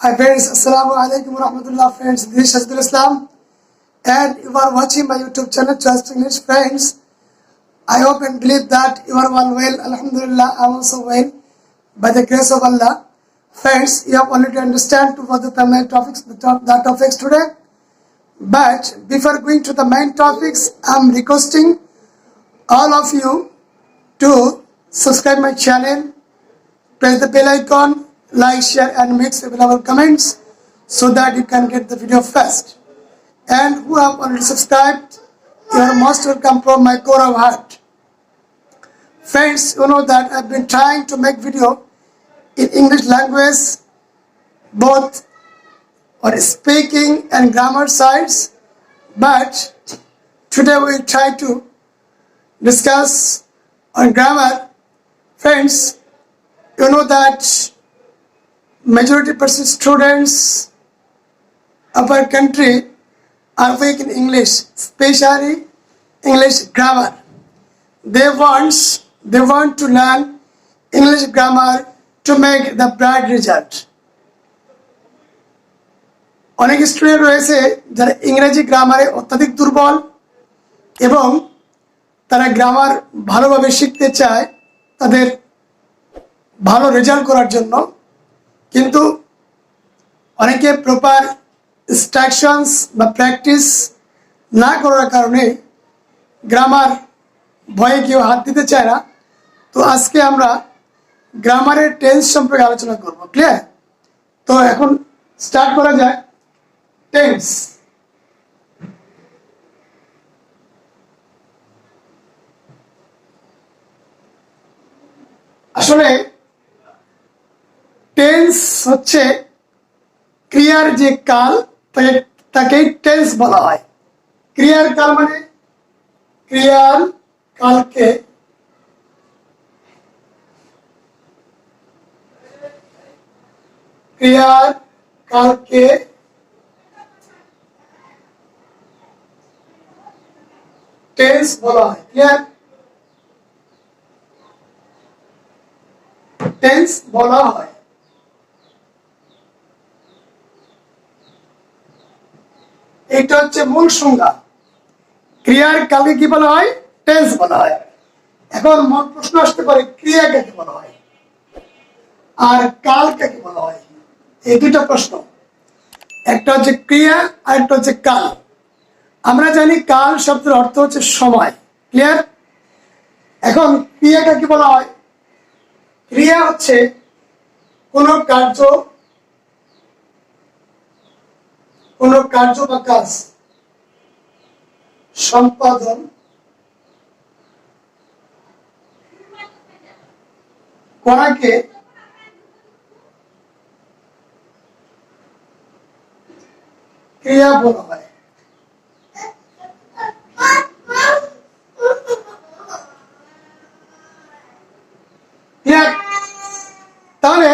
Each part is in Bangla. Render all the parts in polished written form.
Hi friends, Assalamu alaikum wa rahmatullah friends. This is Shazidul Islam and you are watching my YouTube channel Just English friends. I hope and believe that you are all well. Alhamdulillah, I am also well by the grace of Allah. Friends, you have already understand what the main topics, the topics today. But before going to the main topics, I am requesting all of you to subscribe my channel, press the bell icon, like, share and make available comments so that you can get the video first. And who have already subscribed, you are most welcome from my core of heart. Friends, you know that I've been trying to make video in English language, both on speaking and grammar sides, but today we'll try to discuss on grammar. Friends, you know that majority percent students of our country are weak in English, especially English grammar. They want to learn English grammar to make the bright result. অনেক স্টুডেন্ট রয়েছে যারা ইংরেজি গ্রামারে অত্যধিক দুর্বল এবং তারা গ্রামার ভালোভাবে শিখতে চায় তাদের ভালো রেজাল্ট করার জন্য, কিন্তু অনেকে প্রপার ইনস্ট্রাকশনস বা প্র্যাকটিস না করার কারণে গ্রামার ভয়ে কেউ হাত দিতে চায় না। তো আজকে আমরা গ্রামারের টেন্স সম্পর্কে আলোচনা করব। ক্লিয়ার? তো এখন স্টার্ট করা যায়। টেন্স, আসলে টেন্স হচ্ছে ক্রিয়ার যে কাল তাকে টেন্স বলা হয়। ক্রিয়ার কাল মানে ক্রিয়ার কালকে টেন্স বলা হয়। ক্লিয়ার? টেন্স বলা হয়। এটা হচ্ছে মূল সংজ্ঞা। ক্রিয়ার কালকে কি বলা হয়? টেন্স বলা হয়। এখন প্রশ্ন আসতে পারে ক্রিয়া কাকে বলা হয় আর কাল কাকে বলা হয়? এই দুটো প্রশ্ন, একটা হচ্ছে ক্রিয়া আর একটা হচ্ছে কাল। আমরা জানি কাল শব্দের অর্থ হচ্ছে সময়। ক্লিয়ার? এখন ক্রিয়া কাকে বলা হয়? ক্রিয়া হচ্ছে কোনো কার্য বা কাজ সম্পাদন করাকে ক্রিয়া বলা হয়। তাহলে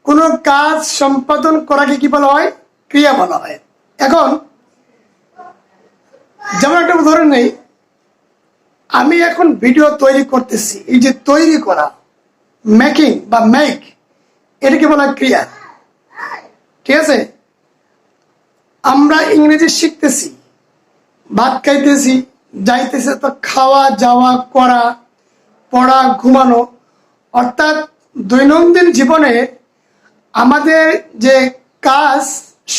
কোনো কাজ সম্পাদন করাকে কি বলা হয়? ক্রিয়া বলা হয়। এখন যেমন একটা উদাহরণ নেই, আমি এখন ভিডিও তৈরি করতেছি, এই যে তৈরি করা, মেকিং বা মেক, এটাকে বলা হয় ক্রিয়া। ঠিক আছে? আমরা ইংরেজি শিখতেছি, ভাত খাইতেছি, যাইতেছে, তো খাওয়া যাওয়া করা, পড়া, ঘুমানো, অর্থাৎ দৈনন্দিন জীবনে আমাদের যে কাজ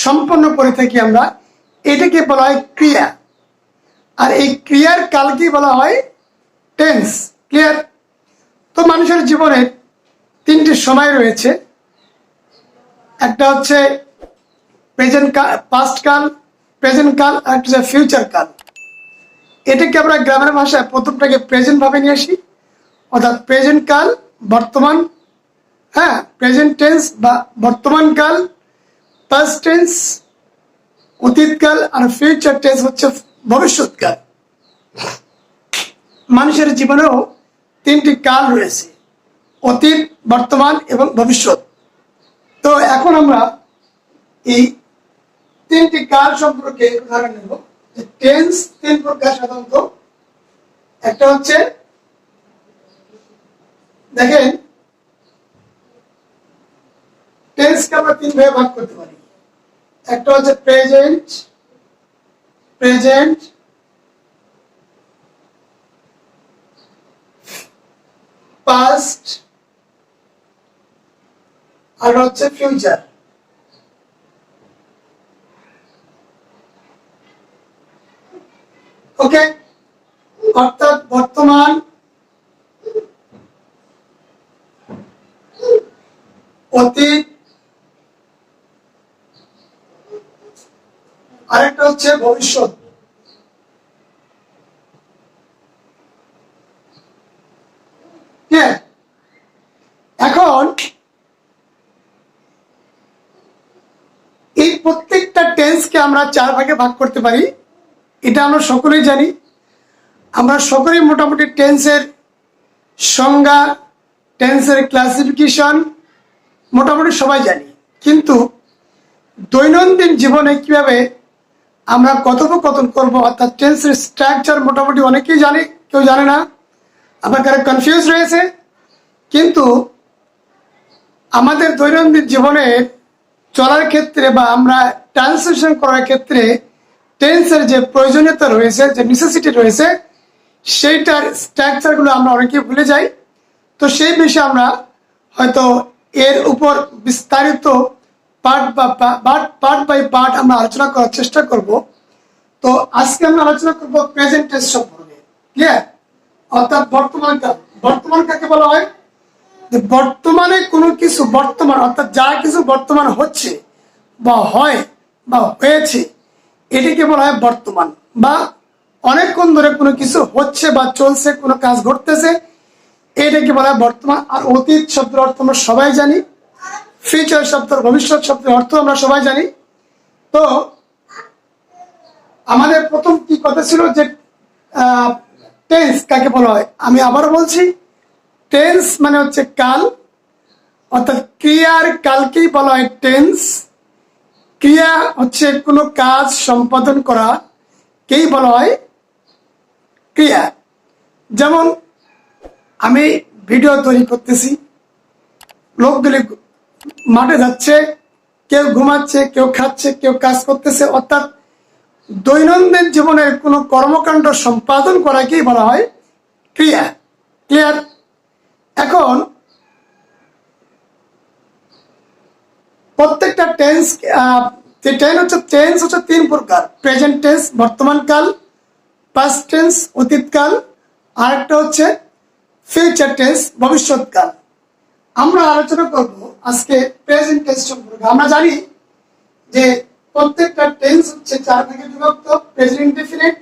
সম্পন্ন করে থাকি আমরা, এটাকে বলা হয় ক্রিয়া। আর এই ক্রিয়ার কালকে বলা হয় টেন্স। ক্লিয়ার? তো মানুষের জীবনে তিনটি সময় রয়েছে। একটা হচ্ছে প্রেজেন্ট কাল, পাস্ট কাল, প্রেজেন্ট কাল, আর একটা হচ্ছে ফিউচার কাল। এটাকে আমরা গ্রামের ভাষায় প্রথমটাকে প্রেজেন্ট ভাবে নিয়ে আসি, অর্থাৎ প্রেজেন্ট কাল, বর্তমান, হ্যাঁ, প্রেজেন্ট টেন্স বা বর্তমান কাল, পাস্ট টেন্স অতীতকাল, আর ফিউচার টেন্স হচ্ছে ভবিষ্যৎকাল। মানুষের জীবনেও তিনটি কাল রয়েছে, অতীত, বর্তমান এবং ভবিষ্যৎ। তো এখন আমরা এই তিনটি কাল সম্পর্কে উদাহরণ নেব। টেন্স তিন প্রকার সাধারণত। একটা হচ্ছে, দেখেন টেন্সকে আমরা তিন ভাবে ভাগ করতে পারি। একটা হচ্ছে প্রেজেন্ট, প্রেজেন্ট, পাস্ট, আর হচ্ছে ফিউচার। ওকে, অর্থাৎ বর্তমান, অতীত, আরেকটা হচ্ছে ভবিষ্যৎ। এখন এই প্রত্যেকটা টেন্সকে আমরা 4 ভাগে ভাগ করতে পারি, এটা আমরা সকলেই জানি। আমরা সকলেই মোটামুটি টেন্সের সংজ্ঞা, টেন্সের ক্লাসিফিকেশন মোটামুটি সবাই জানি। কিন্তু দৈনন্দিন জীবনে কিভাবে আমরা কথোপকথন করব, অর্থাৎ টেন্সের স্ট্রাকচার মোটামুটি অনেকেই জানে, কেউ জানে না, আবার কারো কনফিউজ রয়েছে। কিন্তু আমাদের দৈনন্দিন জীবনে চলার ক্ষেত্রে বা আমরা ট্রান্সলেশন করার ক্ষেত্রে টেন্সের যে প্রয়োজনীয়তা রয়েছে, যে নেসেসিটি রয়েছে, সেইটার স্ট্রাকচারগুলো আমরা অনেকেই ভুলে যাই। তো সেই বিষয়ে আমরা হয়তো এর উপর বিস্তারিত পার্ট বাই পার্ট আমরা আলোচনা করার চেষ্টা করব। তো আজকে আমরা আলোচনা করব প্রেজেন্ট টেন্স সম্পর্কে। ক্লিয়ার? অর্থাৎ বর্তমান কাল। বর্তমান কাকে বলা হয়? বর্তমানে কোনো কিছু বর্তমান, অর্থাৎ যা কিছু বর্তমান হচ্ছে বা হয় বা হয়েছে, এটিকে বলা হয় বর্তমান। বা অনেকক্ষণ ধরে কোনো কিছু হচ্ছে বা চলছে, কোনো কাজ ঘটতেছে, এটাকে বলা হয় বর্তমান। আর অতীত শব্দের অর্থ আমরা সবাই জানি, ফিউচার শব্দের, ভবিষ্যৎ শব্দের অর্থ আমরা সবাই জানি। তো আমাদের প্রথম কি কথা ছিল যে টেন্স কাকে বলা হয়? আমি আবার বলছি, টেন্স মানে হচ্ছে কাল, অর্থাৎ ক্রিয়ার কালকেই বলা হয় টেন্স। ক্রিয়া হচ্ছে কোনো কাজ সম্পাদন করা কেই বলা হয় ক্রিয়া। যেমন আমি ভিডিও তৈরি করতেছি, লোকগুলি মাঠে যাচ্ছে, কেউ ঘুমাচ্ছে, কেউ খাচ্ছে, কেউ কাজ করতেছে, অর্থাৎ দৈনন্দিন জীবনের কোনো কর্মকাণ্ড সম্পাদন করাকেই বলা হয় ক্রিয়া। ক্লিয়ার? এখন প্রত্যেকটা টেন্স, যে টেন্স হচ্ছে 3 প্রকার: প্রেজেন্ট টেন্স বর্তমান কাল, পাস্ট টেন্স অতীতকাল, আর একটা হচ্ছে ফিউচার টেন্স ভবিষ্যৎকাল। আমরা আলোচনা করব আজকে প্রেজেন্ট টেন্স সম্পর্কে। আমরা জানি যে প্রত্যেকটা টেন্স হচ্ছে 4 ভাগে বিভক্ত: present indefinite,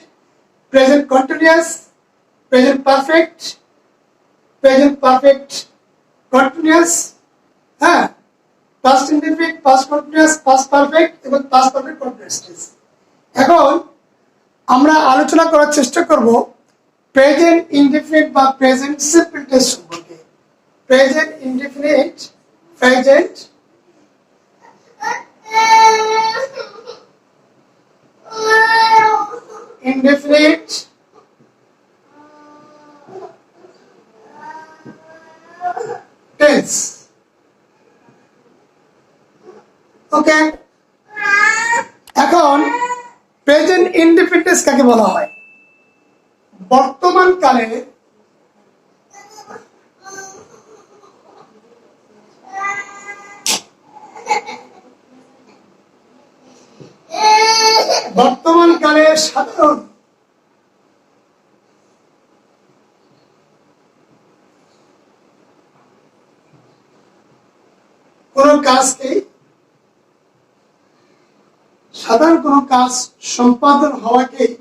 present continuous, present perfect, present perfect continuous, হ্যাঁ, past indefinite, past continuous, past perfect এবং পাস্ট পারফেক্ট কন্টিনিউয়াস টেন্স। এখন আমরা আলোচনা করার চেষ্টা করব প্রেজেন্ট ইনডেফিনিট বা প্রেজেন্ট সিম্পল টেন্স সম্পর্কে। Present indefinite, present indefinite, tense. Okay, এখন প্রেজেন্ট ইনডেফিনিট কাকে বলা হয়? বর্তমান কালে সাধারণ কোন কাজকে, সাধারণ কোন কাজ সম্পাদন হওয়াকেই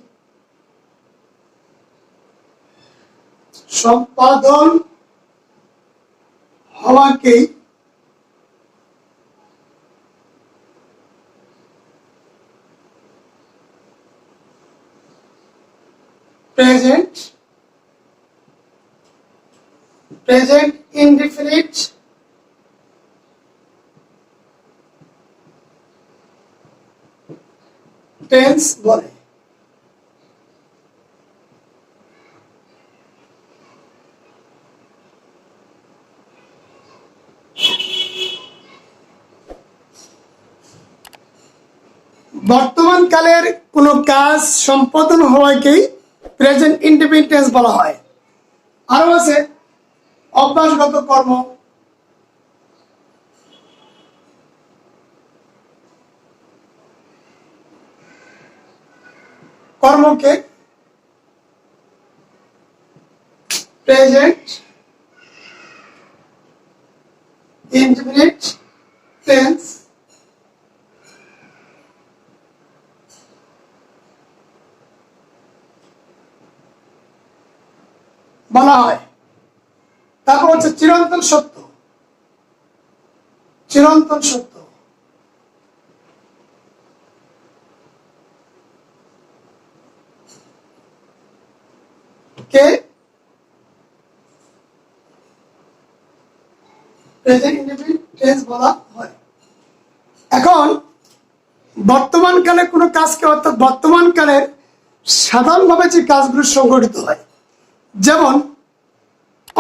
প্রেজেন্ট ইনডেফিনিট টেন্স বলে। বর্তমান কালের কোনো কাজ সম্পাদন হওয়াকেই প্রেজেন্ট ইনডিফিনিট টেন্স বলা হয়। আরো আছে অভ্যাসগত কর্ম, কর্মকে প্রেজেন্ট ইনডিফিনিট টেন্স বলা হয়। তারপর হচ্ছে চিরন্তন সত্য, চিরন্তন সত্য কে প্রেজেন্ট ইনডিফিনিট টেন্স বলা হয়। এখন বর্তমান কালে কোনো কাজকে, অর্থাৎ বর্তমান কালের সাধারণভাবে যে কাজগুলো সংঘটিত হয়, যেমন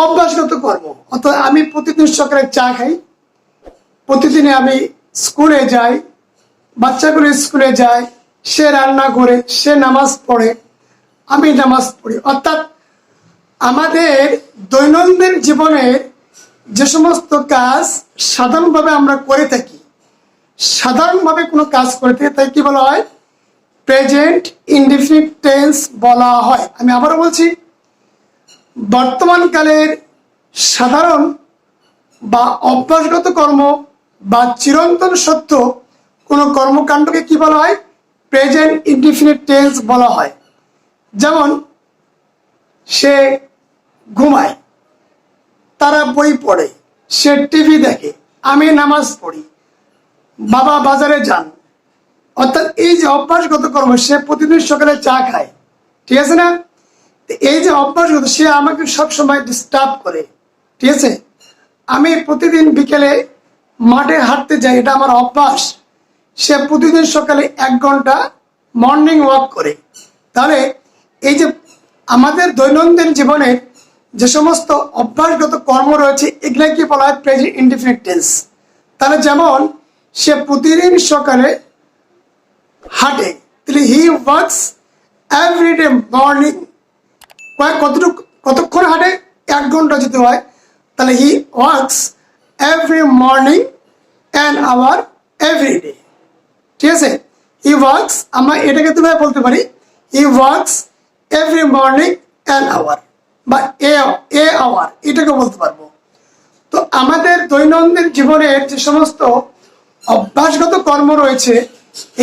অভ্যাসগত কর্ম, অর্থাৎ আমি প্রতিদিন সকালে চা খাই, প্রতিদিনে আমি স্কুলে যাই, বাচ্চাগুলো স্কুলে যায়, সে রান্না করে, সে নামাজ পড়ে, আমি নামাজ পড়ি। অর্থাৎ আমাদের দৈনন্দিন জীবনের যে সমস্ত কাজ সাধারণভাবে আমরা করে থাকি, সাধারণভাবে কোনো কাজ করে থাকি, তাই কি বলা হয়? প্রেজেন্ট ইনডিফিনিট টেন্স বলা হয়। আমি আবারও বলছি, বর্তমান কালের সাধারণ বা অভ্যাসগত কর্ম বা চিরন্তন সত্য কোনো কর্মকাণ্ডকে কি বলা হয়? প্রেজেন্ট ইনডিফিনিট টেন্স বলা হয়। যেমন সে ঘুমায়, তারা বই পড়ে, সে টিভি দেখে, আমি নামাজ পড়ি, বাবা বাজারে যান। অর্থাৎ এই যে অভ্যাসগত কর্ম, সে প্রতিদিন সকালে চা খায়, ঠিক আছে না? এই যে অভ্যাসগত, সে আমাকে সবসময় ডিস্টার্ব করে, ঠিক আছে? আমি প্রতিদিন বিকেলে মাঠে হাঁটতে যাই, এটা আমার অভ্যাস। সে প্রতিদিন সকালে 1 ঘন্টা মর্নিং ওয়াক করে। তাহলে এই যে আমাদের দৈনন্দিন জীবনের যে সমস্ত অভ্যাসগত কর্ম রয়েছে, এগুলা কি বলা হয়? Present indefinite tense. তাহলে যেমন সে প্রতিদিন সকালে হাঁটে, তাহলে হি ওয়ার্কস এভরিডে মর্নিং। কতক্ষণ হাঁটে? 1 ঘন্টা যেতে হয়। তাহলে he works every morning an hour every day, ঠিক আছে? হি ওয়ার্কস, আমরা এটাকে তুমি বলতে পারি he works every morning an hour বা এ আওয়ার, এটাকে বলতে পারবো। তো আমাদের দৈনন্দিন জীবনের যে সমস্ত অভ্যাসগত কর্ম রয়েছে,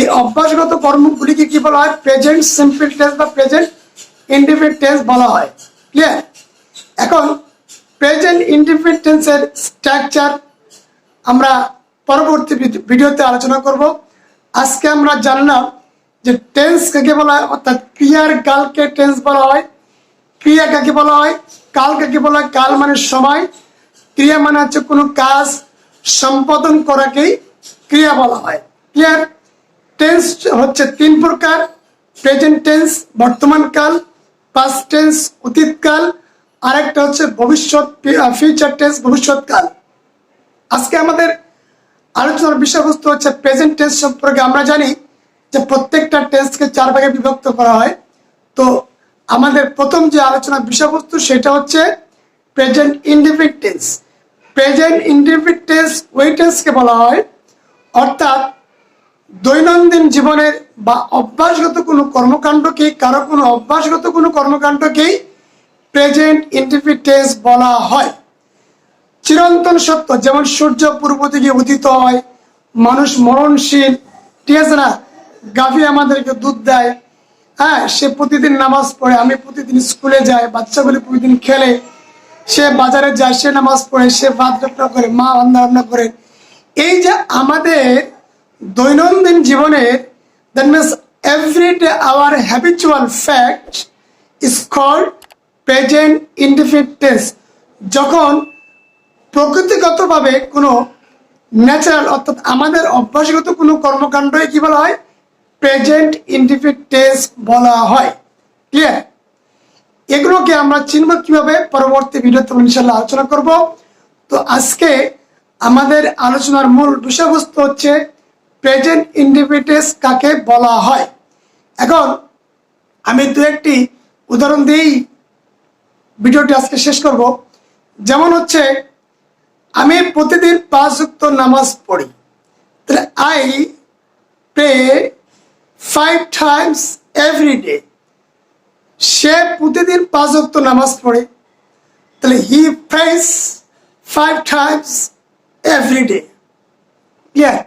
এই অভ্যাসগত কর্মগুলিকে কি বলা হয়? প্রেজেন্ট সিম্পল টেন্স বা প্রেজেন্ট ইনডিফিনিট টেন্স বলা হয়। ক্লিয়ার? এখন প্রেজেন্ট ইনডিফিনিট টেন্সের স্ট্রাকচার আমরা পরবর্তী ভিডিওতে আলোচনা করব। আজকে আমরা জানলাম যে টেন্স কাকে বলা হয়, অর্থাৎ ক্রিয়ার কালকে টেন্স বলা হয়। ক্রিয়া কাকে বলা হয়? কাল কাকে বলা হয়? কাল মানে সময়, ক্রিয়া মানে হচ্ছে কোনো কাজ সম্পাদন করাকেই ক্রিয়া বলা হয়। ক্লিয়ার? টেন্স হচ্ছে 3 প্রকার: প্রেজেন্ট টেন্স বর্তমান কাল, পাস্ট টেন্স অতীতকাল, আরেকটা হচ্ছে ভবিষ্যৎ ফিউচার টেন্স ভবিষ্যৎকাল। আজকে আমাদের আলোচনার বিষয়বস্তু হচ্ছে প্রেজেন্ট টেন্স সম্পর্কে। আমরা জানি যে প্রত্যেকটা টেন্সকে 4 ভাগে বিভক্ত করা হয়। তো আমাদের প্রথম যে আলোচনার বিষয়বস্তু সেটা হচ্ছে present indefinite tense. Present indefinite tense ওই টেন্সকে বলা হয়, অর্থাৎ দৈনন্দিন জীবনের বা অভ্যাসগত কোনো কর্মকাণ্ডকে, কারো কোনো অভ্যাসগত কোনো কর্মকাণ্ডকেই প্রেজেন্ট ইনডিফিনিট টেন্স বলা হয়। চিরন্তন সত্য, যেমন সূর্য পূর্ব দিকে উদিত হয়, মানুষ মরণশীল, ঠিক আছে না? গাভী আমাদেরকে দুধ দেয়, হ্যাঁ, সে প্রতিদিন নামাজ পড়ে, আমি প্রতিদিন স্কুলে যাই, বাচ্চাগুলি প্রতিদিন খেলে, সে বাজারে যায়, সে নামাজ পড়ে, সে ভাত রান্না করে, মা রান্না করে। এই যে আমাদের দৈনন্দিন জীবনের, that means everyday our habitual fact is called present indefinite tense. যখন প্রকৃতিগতভাবে কোনো ন্যাচারাল, অর্থাৎ আমাদের অভ্যাসগত কোনো কর্মকাণ্ডই কি বলা হয়? প্রেজেন্ট ইনডিফিনিট টেন্স বলা হয়। ক্লিয়ার? এগুলোকে আমরা চিনব কিভাবে, পরবর্তী ভিডিওতে ইনশাআল্লাহ আলোচনা করব। তো আজকে আমাদের আলোচনার মূল বিষয়বস্তু হচ্ছে প্রেজেন্ট ইনডিফিনিটিভ কাকে বলা হয়। এখন আমি দু একটি উদাহরণ দিয়েই ভিডিওটি আজকে শেষ করব। যেমন হচ্ছে, আমি প্রতিদিন 5 ওয়াক্ত নামাজ পড়ি, তাহলে I pray 5 times every day. সে প্রতিদিন 5 ওয়াক্ত নামাজ পড়ে, তাহলে he prays 5 times every day. Clear?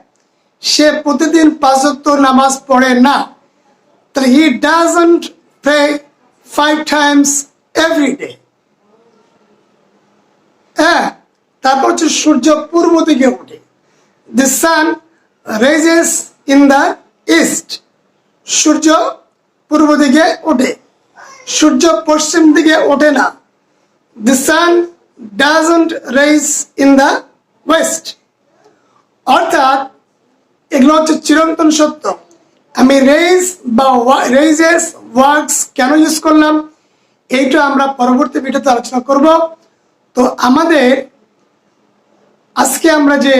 সে প্রতিদিন 5 ওয়াক্ত নামাজ পড়ে না, তাহলে he doesn't pray 5 times every day. হ্যাঁ, তারপর হচ্ছে সূর্য পূর্ব দিকে ওঠে, the sun rises in the east। সূর্য পূর্ব দিকে ওঠে, সূর্য পশ্চিম দিকে ওঠে না, the sun doesn't rise in the west। অর্থাৎ এগুলো হচ্ছে চিরন্তন সত্য। আমি রেইজ বা রেইজেস ওয়ার্কস কেন ইউজ করলাম, এইটা আমরা পরবর্তী ভিডিওতে আলোচনা করব। তো আমাদের আজকে আমরা যে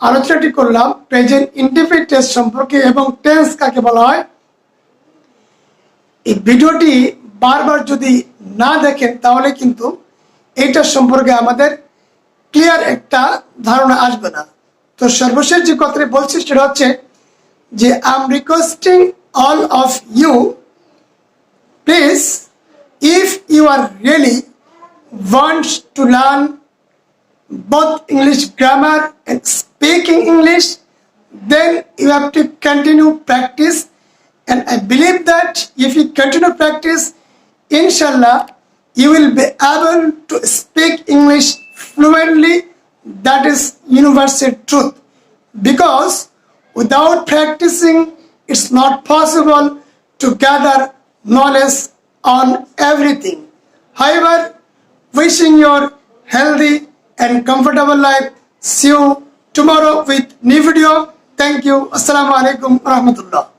আলোচনাটি করলাম প্রেজেন্ট ইনডিফিনিট টেন্স সম্পর্কে এবং টেন্স কাকে বলা হয়, এই ভিডিওটি বারবার যদি না দেখেন তাহলে কিন্তু এইটা সম্পর্কে আমাদের ক্লিয়ার একটা ধারণা আসবে না। তো সর্বশেষ যে কথাটি বলছি সেটা হচ্ছে যে I am requesting all of you, please if you are really want to learn both English grammar and speaking English, then you have to continue practice. And I believe that if you continue practice, inshallah, you will be able to speak English fluently. That is universal truth. Because without practicing, it's not possible to gather knowledge on everything. However, wishing your healthy and comfortable life. See you tomorrow with new video. Thank you. Assalamu alaikum warahmatullah.